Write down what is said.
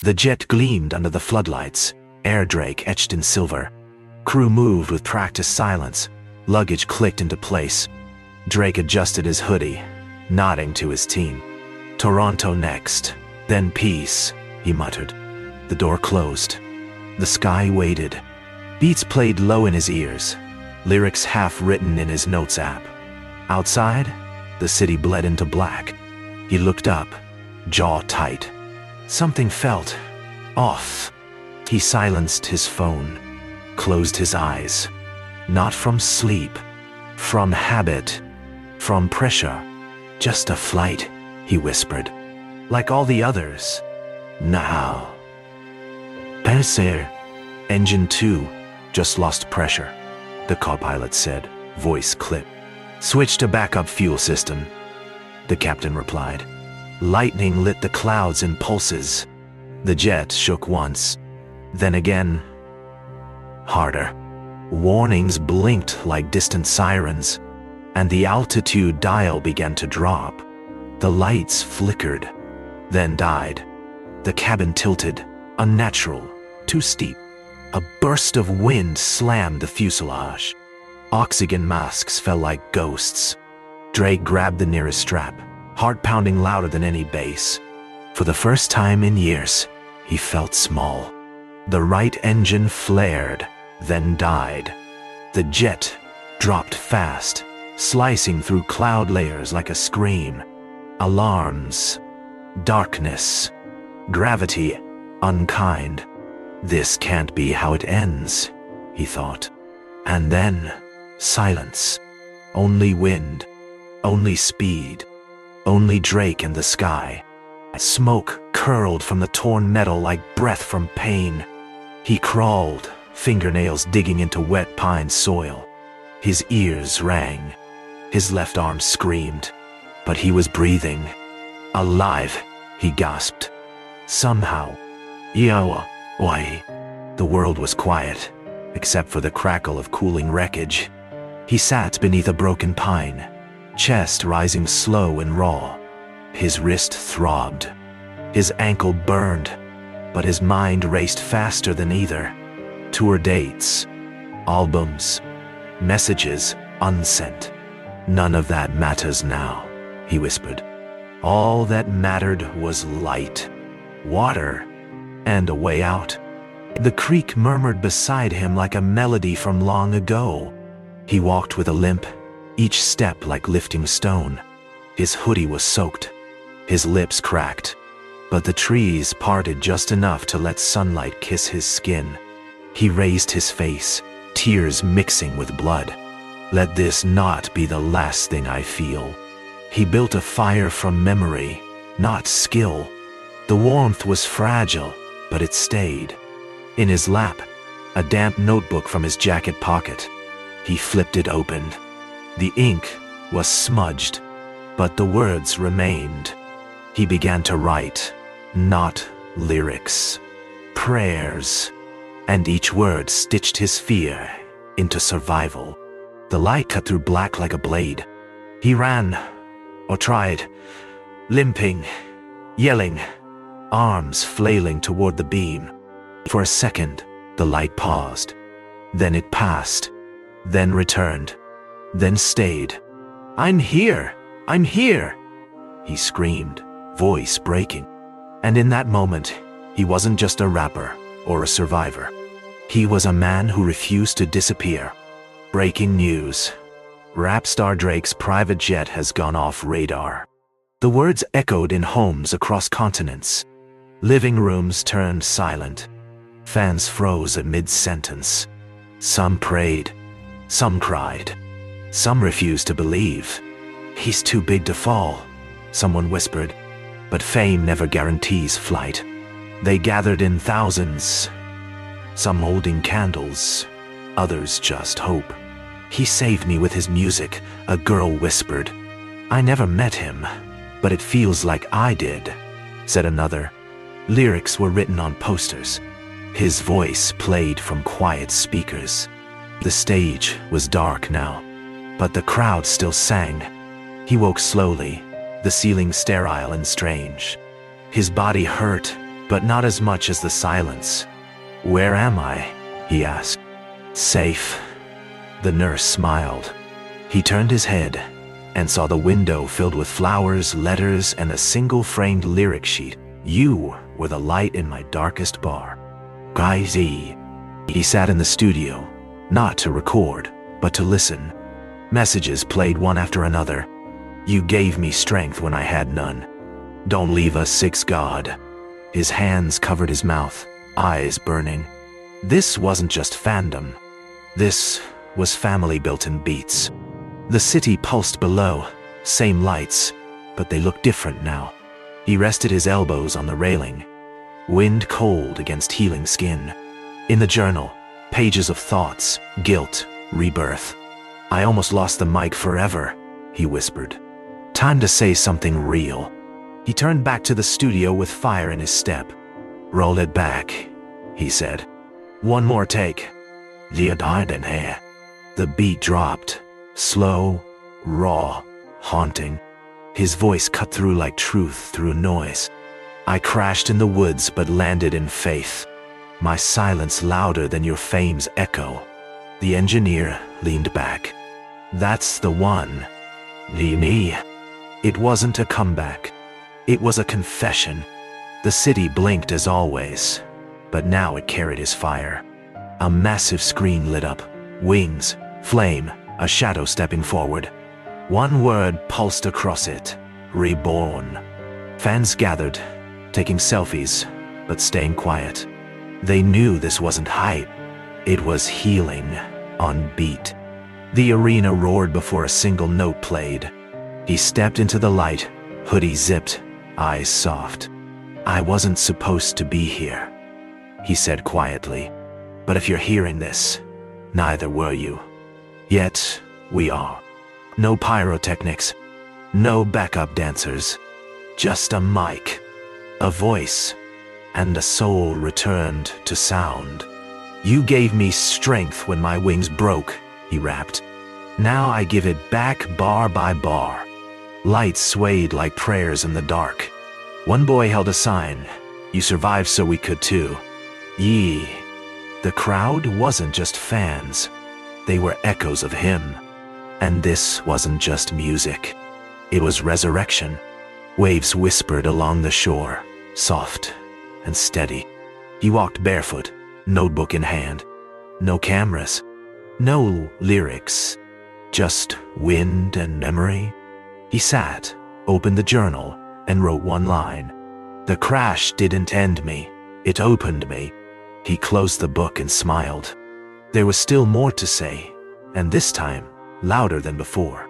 The jet gleamed under the floodlights, air drake etched in silver. Crew moved with practiced silence. Luggage clicked into place. Drake adjusted his hoodie, nodding to his team. Toronto next, then peace, he muttered. The door closed. The sky waited. Beats played low in his ears, lyrics half written in his notes app. Outside, the city bled into black. He looked up, jaw tight. Something felt off. He silenced his phone, closed his eyes. Not from sleep, from habit, from pressure. Just a flight, he whispered. Like all the others. Now. Penser, engine 2, just lost pressure, the co-pilot said, voice clipped. Switch to backup fuel system, the captain replied. Lightning lit the clouds in pulses. The jet shook once, then again. Harder. Warnings blinked like distant sirens, and the altitude dial began to drop. The lights flickered, then died. The cabin tilted, unnatural, too steep. A burst of wind slammed the fuselage. Oxygen masks fell like ghosts. Drake grabbed the nearest strap, heart pounding louder than any bass. For the first time in years, he felt small. The right engine flared, then died. The jet dropped fast, slicing through cloud layers like a scream. Alarms, darkness, gravity, unkind. This can't be how it ends, he thought. And then, silence. Only wind, only speed, only Drake in the sky. Smoke curled from the torn metal like breath from pain. He crawled, fingernails digging into wet pine soil. His ears rang. His left arm screamed. But he was breathing. Alive, he gasped. Somehow. Yawa, why? The world was quiet, except for the crackle of cooling wreckage. He sat beneath a broken pine, chest rising slow and raw. His wrist throbbed. His ankle burned, but his mind raced faster than either. Tour dates, albums, messages unsent. None of that matters now, he whispered. All that mattered was light, water, and a way out. The creek murmured beside him like a melody from long ago. He walked with a limp, each step like lifting stone. His hoodie was soaked, his lips cracked, but the trees parted just enough to let sunlight kiss his skin. He raised his face, tears mixing with blood. Let this not be the last thing I feel. He built a fire from memory, not skill. The warmth was fragile, but it stayed. In his lap, a damp notebook from his jacket pocket. He flipped it open. The ink was smudged, but the words remained. He began to write, not lyrics, prayers, and each word stitched his fear into survival. The light cut through black like a blade. He ran, or tried, limping, yelling, arms flailing toward the beam. For a second, the light paused. Then it passed, then returned, then stayed. I'm here! I'm here! He screamed, voice breaking. And in that moment, he wasn't just a rapper or a survivor. He was a man who refused to disappear. Breaking news. Rap star Drake's private jet has gone off radar. The words echoed in homes across continents. Living rooms turned silent. Fans froze at mid-sentence. Some prayed. Some cried. Some refused to believe. He's too big to fall, someone whispered. But fame never guarantees flight. They gathered in thousands. Some holding candles. Others just hope. He saved me with his music, a girl whispered. I never met him, but it feels like I did, said another. Lyrics were written on posters. His voice played from quiet speakers. The stage was dark now, but the crowd still sang. He woke slowly, the ceiling sterile and strange. His body hurt, but not as much as the silence. "Where am I?" he asked. "Safe." The nurse smiled. He turned his head and saw the window filled with flowers, letters, and a single framed lyric sheet. "You were the light in my darkest bar." Guy. He sat in the studio, not to record, but to listen. Messages played one after another. "You gave me strength when I had none. Don't leave us, six God." His hands covered his mouth, eyes burning. This wasn't just fandom. This was family built in beats. The city pulsed below, same lights, but they looked different now. He rested his elbows on the railing, wind cold against healing skin. In the journal, pages of thoughts, guilt, rebirth. "I almost lost the mic forever," he whispered. "Time to say something real." He turned back to the studio with fire in his step. "Roll it back," he said. "One more take." "The died in here." The beat dropped, slow, raw, haunting. His voice cut through like truth through noise. "I crashed in the woods but landed in faith. My silence louder than your fame's echo." The engineer leaned back. "That's the one." Me. It wasn't a comeback. It was a confession. The city blinked as always, but now it carried his fire. A massive screen lit up, wings, flame, a shadow stepping forward. One word pulsed across it: reborn. Fans gathered, taking selfies, but staying quiet. They knew this wasn't hype. It was healing, on beat. The arena roared before a single note played. He stepped into the light, hoodie zipped, eyes soft. "I wasn't supposed to be here," he said quietly. "But if you're hearing this, neither were you. Yet, we are. No pyrotechnics, no backup dancers. Just a mic, a voice, and a soul returned to sound. You gave me strength when my wings broke," he rapped. "Now I give it back bar by bar." Lights swayed like prayers in the dark. One boy held a sign: "You survived so we could too." Yee. The crowd wasn't just fans. They were echoes of him. And this wasn't just music. It was resurrection. Waves whispered along the shore, soft and steady. He walked barefoot, notebook in hand. No cameras, no lyrics, just wind and memory. He sat, opened the journal, and wrote one line. "The crash didn't end me, it opened me." He closed the book and smiled. There was still more to say, and this time, louder than before.